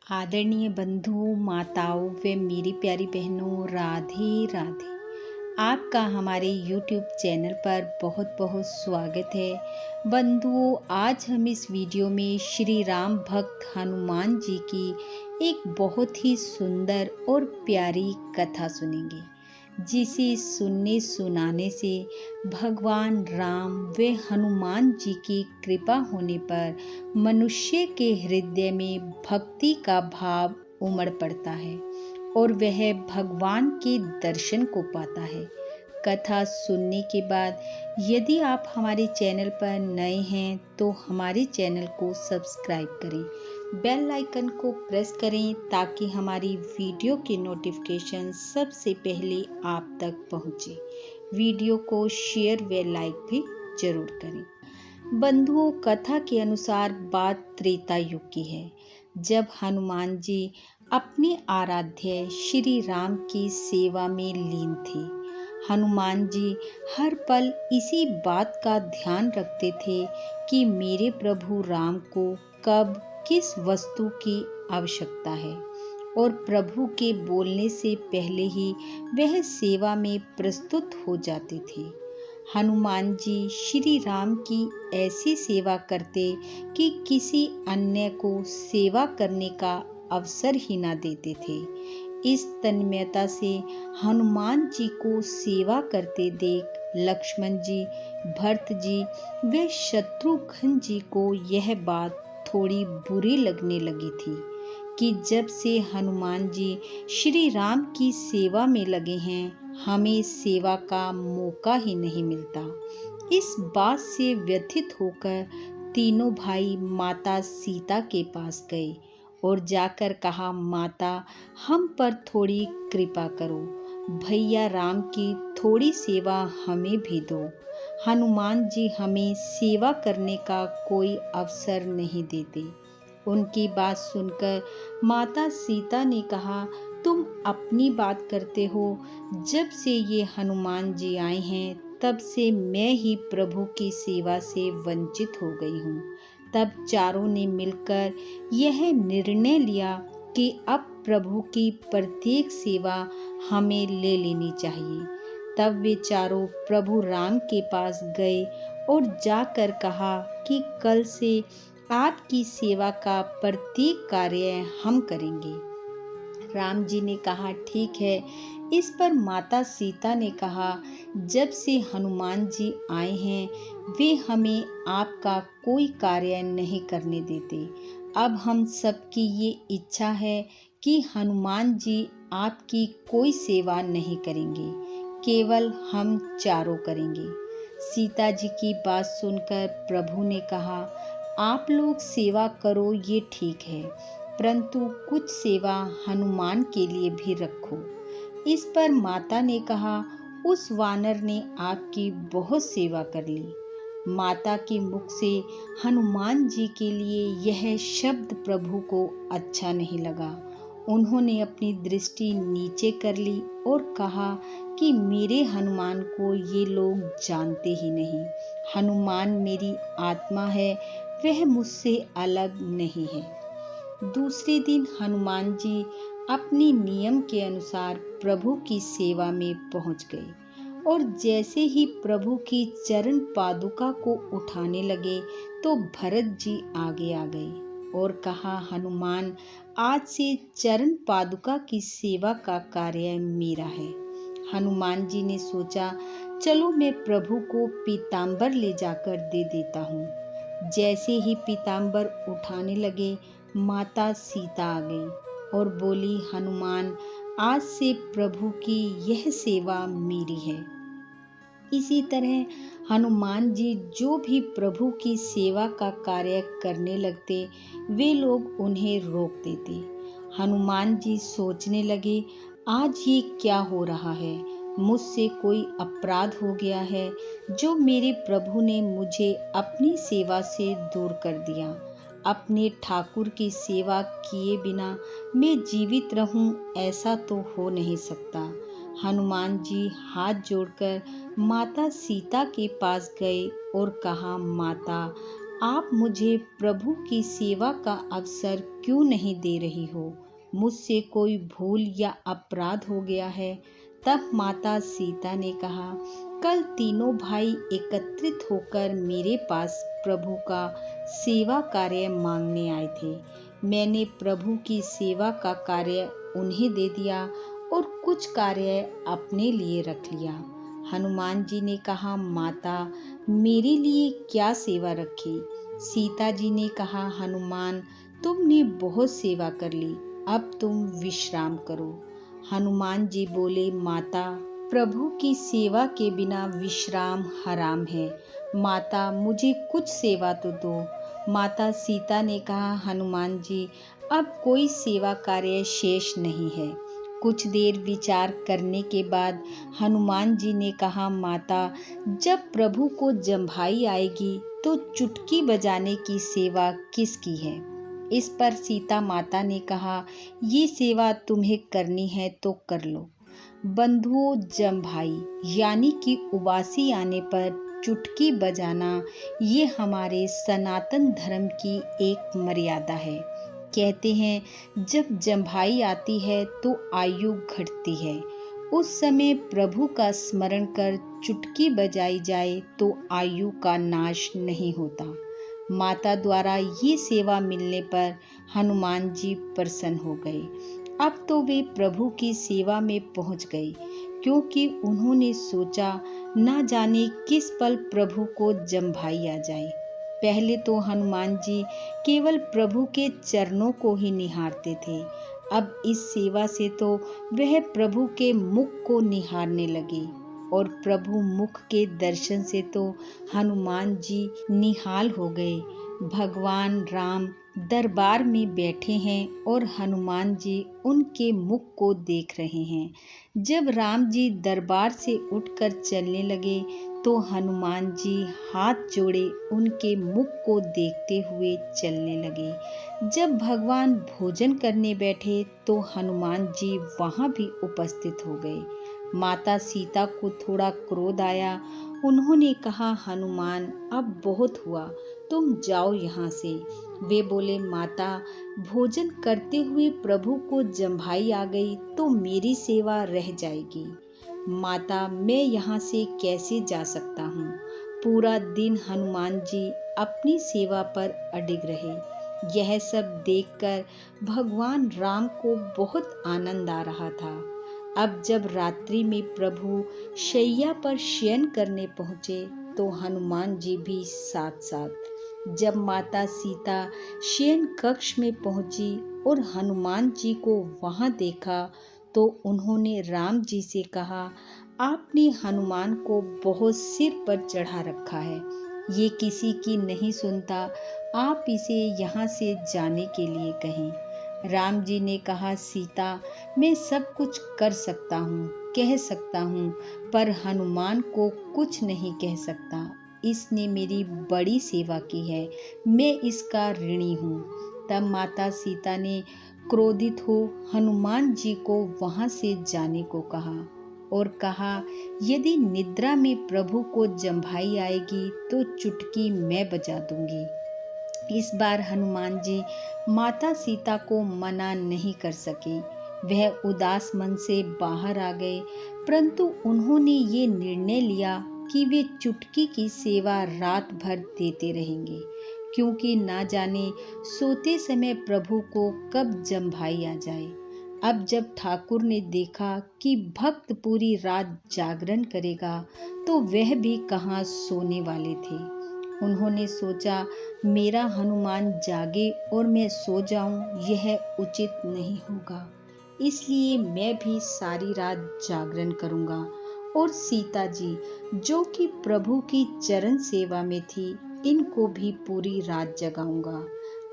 आदरणीय बंधु माताओं व मेरी प्यारी बहनों, राधे राधे। आपका हमारे YouTube चैनल पर बहुत बहुत स्वागत है। बंधुओं, आज हम इस वीडियो में श्री राम भक्त हनुमान जी की एक बहुत ही सुंदर और प्यारी कथा सुनेंगे, जिसे सुनने सुनाने से भगवान राम व हनुमान जी की कृपा होने पर मनुष्य के हृदय में भक्ति का भाव उमड़ पड़ता है और वह भगवान के दर्शन को पाता है। कथा सुनने के बाद यदि आप हमारे चैनल पर नए हैं तो हमारे चैनल को सब्सक्राइब करें, बेल आइकन को प्रेस करें ताकि हमारी वीडियो के नोटिफिकेशन सबसे पहले आप तक पहुंचे। वीडियो को शेयर व लाइक भी जरूर करें। बंधुओं, कथा के अनुसार बात त्रेता युग की है, जब हनुमान जी अपने आराध्य श्री राम की सेवा में लीन थे। हनुमान जी हर पल इसी बात का ध्यान रखते थे कि मेरे प्रभु राम को कब किस वस्तु की आवश्यकता है, और प्रभु के बोलने से पहले ही वह सेवा में प्रस्तुत हो जाते थे। हनुमान जी श्री राम की ऐसी सेवा करते कि किसी अन्य को सेवा करने का अवसर ही ना देते थे। इस तन्मयता से हनुमान जी को सेवा करते देख लक्ष्मण जी, भरत जी व शत्रुघ्न जी को यह बात थोड़ी बुरी लगने लगी थी कि जब से हनुमान जी श्री राम की सेवा में लगे हैं, हमें सेवा का मौका ही नहीं मिलता। इस बात से व्यथित होकर तीनों भाई माता सीता के पास गए और जाकर कहा, माता, हम पर थोड़ी कृपा करो, भैया राम की थोड़ी सेवा हमें भी दो। हनुमान जी हमें सेवा करने का कोई अवसर नहीं देते। उनकी बात सुनकर माता सीता ने कहा, तुम अपनी बात करते हो, जब से ये हनुमान जी आए हैं तब से मैं ही प्रभु की सेवा से वंचित हो गई हूँ। तब चारों ने मिलकर यह निर्णय लिया कि अब प्रभु की प्रत्येक सेवा हमें ले लेनी चाहिए। तब वे चारों प्रभु राम के पास गए और जाकर कहा कि कल से आपकी सेवा का प्रत्येक कार्य हम करेंगे। राम जी ने कहा, ठीक है। इस पर माता सीता ने कहा, जब से हनुमान जी आए हैं वे हमें आपका कोई कार्य नहीं करने देते। अब हम सबकी ये इच्छा है कि हनुमान जी आपकी कोई सेवा नहीं करेंगे, केवल हम चारों करेंगे। सीता जी की बात सुनकर प्रभु ने कहा, आप लोग सेवा करो ये ठीक है, परंतु कुछ सेवा हनुमान के लिए भी रखो। इस पर माता ने कहा, उस वानर ने आपकी बहुत सेवा कर ली। माता के मुख से हनुमान जी के लिए यह शब्द प्रभु को अच्छा नहीं लगा। उन्होंने अपनी दृष्टि नीचे कर ली और कहा कि मेरे हनुमान को ये लोग जानते ही नहीं। हनुमान मेरी आत्मा है, वह मुझसे अलग नहीं है। दूसरे दिन हनुमान जी अपनी नियम के अनुसार प्रभु की सेवा में पहुंच गए और जैसे ही प्रभु की चरण पादुका को उठाने लगे तो भरत जी आगे आ गए और कहा, हनुमान, आज से चरण पादुका की सेवा का कार्य मेरा है। हनुमान जी ने सोचा, चलो मैं प्रभु को पीताम्बर ले जाकर दे देता हूँ। जैसे ही पीताम्बर उठाने लगे, माता सीता आ गई और बोली, हनुमान, आज से प्रभु की यह सेवा मेरी है। इसी तरह हनुमान जी जो भी प्रभु की सेवा का कार्य करने लगते, वे लोग उन्हें रोक देते। हनुमान जी सोचने लगे, आज ये क्या हो रहा है? मुझसे कोई अपराध हो गया है जो मेरे प्रभु ने मुझे अपनी सेवा से दूर कर दिया। अपने ठाकुर की सेवा किए बिना मैं जीवित रहूं, ऐसा तो हो नहीं सकता। हनुमान जी हाथ जोड़कर माता सीता के पास गए और कहा, माता, आप मुझे प्रभु की सेवा का अवसर क्यों नहीं दे रही हो? मुझसे कोई भूल या अपराध हो गया है? तब माता सीता ने कहा, कल तीनों भाई एकत्रित होकर मेरे पास प्रभु का सेवा कार्य मांगने आए थे। मैंने प्रभु की सेवा का कार्य उन्हें दे दिया और कुछ कार्य अपने लिए रख लिया। हनुमान जी ने कहा, माता, मेरे लिए क्या सेवा रखी? सीता जी ने कहा, हनुमान, तुमने बहुत सेवा कर ली, अब तुम विश्राम करो। हनुमान जी बोले, माता, प्रभु की सेवा के बिना विश्राम हराम है। माता, मुझे कुछ सेवा तो दो। माता सीता ने कहा, हनुमान जी, अब कोई सेवा कार्य शेष नहीं है। कुछ देर विचार करने के बाद हनुमान जी ने कहा, माता, जब प्रभु को जम्भाई आएगी तो चुटकी बजाने की सेवा किसकी है? इस पर सीता माता ने कहा, ये सेवा तुम्हें करनी है तो कर लो। बंधुओं, जम्भाई यानी कि उबासी आने पर चुटकी बजाना, ये हमारे सनातन धर्म की एक मर्यादा है। कहते हैं जब जम्भाई आती है तो आयु घटती है। उस समय प्रभु का स्मरण कर चुटकी बजाई जाए तो आयु का नाश नहीं होता। माता द्वारा ये सेवा मिलने पर हनुमान जी प्रसन्न हो गए। अब तो वे प्रभु की सेवा में पहुंच गए, क्योंकि उन्होंने सोचा न जाने किस पल प्रभु को जम्भाई आ जाए। पहले तो हनुमान जी केवल प्रभु के चरणों को ही निहारते थे। अब इस सेवा से तो वह प्रभु के मुख को निहारने लगे, और प्रभु मुख के दर्शन से तो हनुमान जी निहाल हो गए। भगवान राम दरबार में बैठे हैं और हनुमान जी उनके मुख को देख रहे हैं। जब राम जी दरबार से उठकर चलने लगे तो हनुमान जी हाथ जोड़े उनके मुख को देखते हुए चलने लगे। जब भगवान भोजन करने बैठे तो हनुमान जी वहां भी उपस्थित हो गए। माता सीता को थोड़ा क्रोध आया। उन्होंने कहा, हनुमान, अब बहुत हुआ, तुम जाओ यहाँ से। वे बोले, माता, भोजन करते हुए प्रभु को जम्भाई आ गई तो मेरी सेवा रह जाएगी। माता, मैं यहाँ से कैसे जा सकता हूँ? पूरा दिन हनुमान जी अपनी सेवा पर अडिग रहे। यह सब देखकर भगवान राम को बहुत आनंद आ रहा था। अब जब रात्रि में प्रभु शैया पर शयन करने पहुँचे तो हनुमान जी भी साथ साथ। जब माता सीता शयन कक्ष में पहुंची और हनुमान जी को वहां देखा तो उन्होंने राम जी से कहा, आपने हनुमान को बहुत सिर पर चढ़ा रखा है, ये किसी की नहीं सुनता, आप इसे यहाँ से जाने के लिए कहें। राम जी ने कहा, सीता, मैं सब कुछ कर सकता हूँ, कह सकता हूँ, पर हनुमान को कुछ नहीं कह सकता। इसने मेरी बड़ी सेवा की है, मैं इसका ऋणी हूँ। तब माता सीता ने क्रोधित हो हनुमान जी को वहां से जाने को कहा और कहा, यदि निद्रा में प्रभु को जम्भाई आएगी तो चुटकी मैं बजा दूंगी। इस बार हनुमान जी माता सीता को मना नहीं कर सके। वह उदास मन से बाहर आ गए, परंतु उन्होंने ये निर्णय लिया कि वे चुटकी की सेवा रात भर देते रहेंगे, क्योंकि ना जाने सोते समय प्रभु को कब जम्भाई आ जाए। अब जब ठाकुर ने देखा कि भक्त पूरी रात जागरण करेगा तो वह भी कहाँ सोने वाले थे। उन्होंने सोचा, मेरा हनुमान जागे और मैं सो जाऊं, यह उचित नहीं होगा, इसलिए मैं भी सारी रात जागरण करूंगा और सीता जी, जो कि प्रभु की चरण सेवा में थी, इनको भी पूरी रात जगाऊंगा।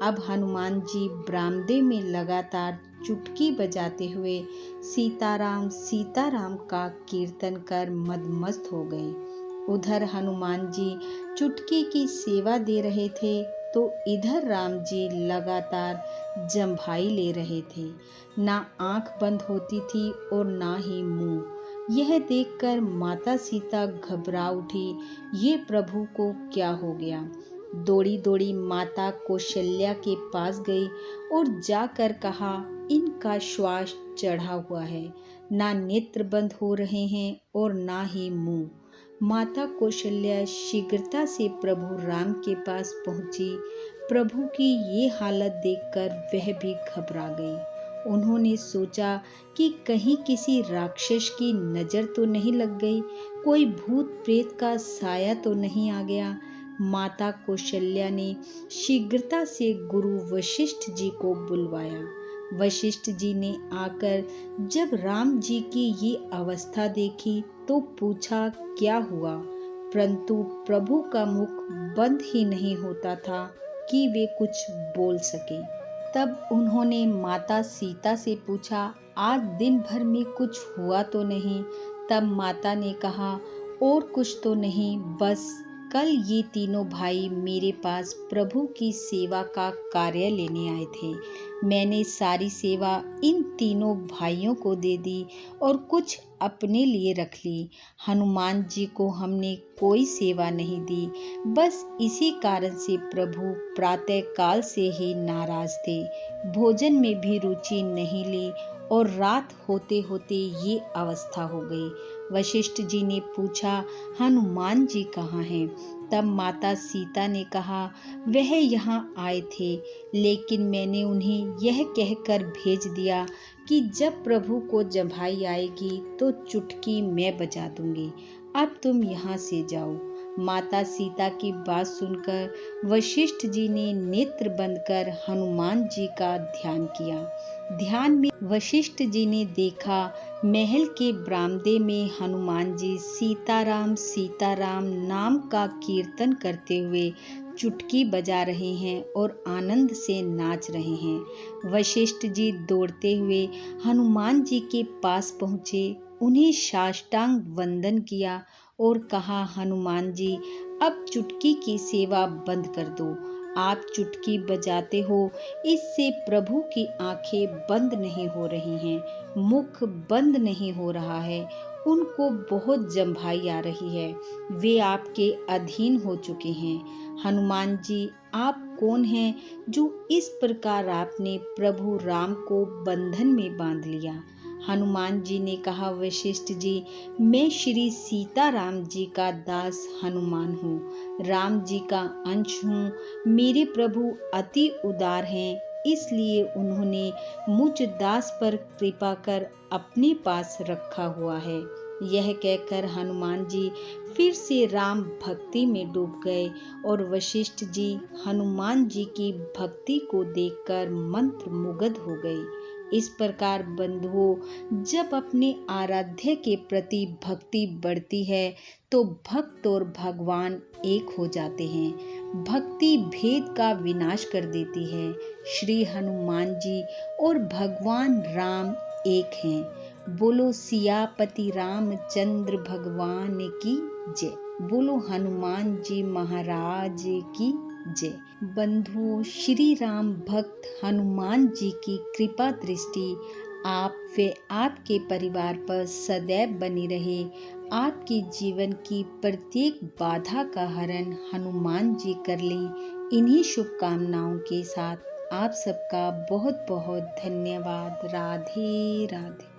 अब हनुमान जी बरामदे में लगातार चुटकी बजाते हुए सीताराम सीताराम का कीर्तन कर मदमस्त हो गए। उधर हनुमान जी चुटकी की सेवा दे रहे थे तो इधर राम जी लगातार जम्भाई ले रहे थे। ना आंख बंद होती थी और ना ही मुंह। यह देखकर माता सीता घबरा उठी, ये प्रभु को क्या हो गया? दौड़ी दौड़ी माता कौशल्या के पास गई और जाकर कहा, इनका श्वास चढ़ा हुआ है, ना नेत्र बंद हो रहे हैं और ना ही मुंह। माता कौशल्या शीघ्रता से प्रभु राम के पास पहुंची। प्रभु की ये हालत देखकर वह भी घबरा गई। उन्होंने सोचा कि कहीं किसी राक्षस की नजर तो नहीं लग गई, कोई भूत प्रेत का साया तो नहीं आ गया। माता कौशल्या ने शीघ्रता से गुरु वशिष्ठ जी को बुलवाया। वशिष्ठ जी ने आकर जब राम जी की ये अवस्था देखी तो पूछा, क्या हुआ? परंतु प्रभु का मुख बंद ही नहीं होता था कि वे कुछ बोल सके। तब उन्होंने माता सीता से पूछा, आज दिन भर में कुछ हुआ तो नहीं? तब माता ने कहा, और कुछ तो नहीं, बस कल ये तीनों भाई मेरे पास प्रभु की सेवा का कार्य लेने आए थे। मैंने सारी सेवा इन तीनों भाइयों को दे दी और कुछ अपने लिए रख ली। हनुमान जी को हमने कोई सेवा नहीं दी। बस इसी कारण से प्रभु प्रातः काल से ही नाराज थे, भोजन में भी रुचि नहीं ली और रात होते होते ये अवस्था हो गई। वशिष्ठ जी ने पूछा, हनुमान जी कहाँ हैं? तब माता सीता ने कहा, वह यहाँ आए थे, लेकिन मैंने उन्हें यह कहकर भेज दिया कि जब प्रभु को जम्हाई आएगी तो चुटकी मैं बजा दूंगी। अब तुम यहाँ से जाओ। माता सीता की बात सुनकर वशिष्ठ जी ने नेत्र बंद कर हनुमान जी का ध्यान किया। ध्यान में वशिष्ठ जी ने देखा, महल के बरामदे में हनुमान जी सीताराम नाम का कीर्तन करते हुए चुटकी बजा रहे हैं और आनंद से नाच रहे हैं। वशिष्ठ जी दौड़ते हुए हनुमान जी के पास पहुँचे, उन्हें साष्टांग वंदन किया और कहा, हनुमान जी, अब चुटकी की सेवा बंद कर दो। आप चुटकी बजाते हो, इससे प्रभु की आंखें बंद नहीं हो रही हैं, मुख बंद नहीं हो रहा है, उनको बहुत जम्हाई आ रही है, वे आपके अधीन हो चुके हैं। हनुमान जी, आप कौन हैं जो इस प्रकार आपने प्रभु राम को बंधन में बांध लिया? हनुमान जी ने कहा, वशिष्ठ जी, मैं श्री सीताराम जी का दास हनुमान हूँ, राम जी का अंश हूँ। मेरे प्रभु अति उदार हैं, इसलिए उन्होंने मुझ दास पर कृपा कर अपने पास रखा हुआ है। यह कहकर हनुमान जी फिर से राम भक्ति में डूब गए और वशिष्ठ जी हनुमान जी की भक्ति को देखकर मंत्र मुग्ध हो गए। इस प्रकार बंधुओं, जब अपने आराध्य के प्रति भक्ति बढ़ती है तो भक्त और भगवान एक हो जाते हैं। भक्ति भेद का विनाश कर देती है। श्री हनुमान जी और भगवान राम एक हैं। बोलो सियापति रामचंद्र भगवान की जय। बोलो हनुमान जी महाराज की जय। बंधुओं, श्री राम भक्त हनुमान जी की कृपा दृष्टि आप व आपके परिवार पर सदैव बनी रहे। आपके जीवन की प्रत्येक बाधा का हरण हनुमान जी कर लें। इन्हीं शुभकामनाओं के साथ आप सबका बहुत बहुत धन्यवाद। राधे राधे।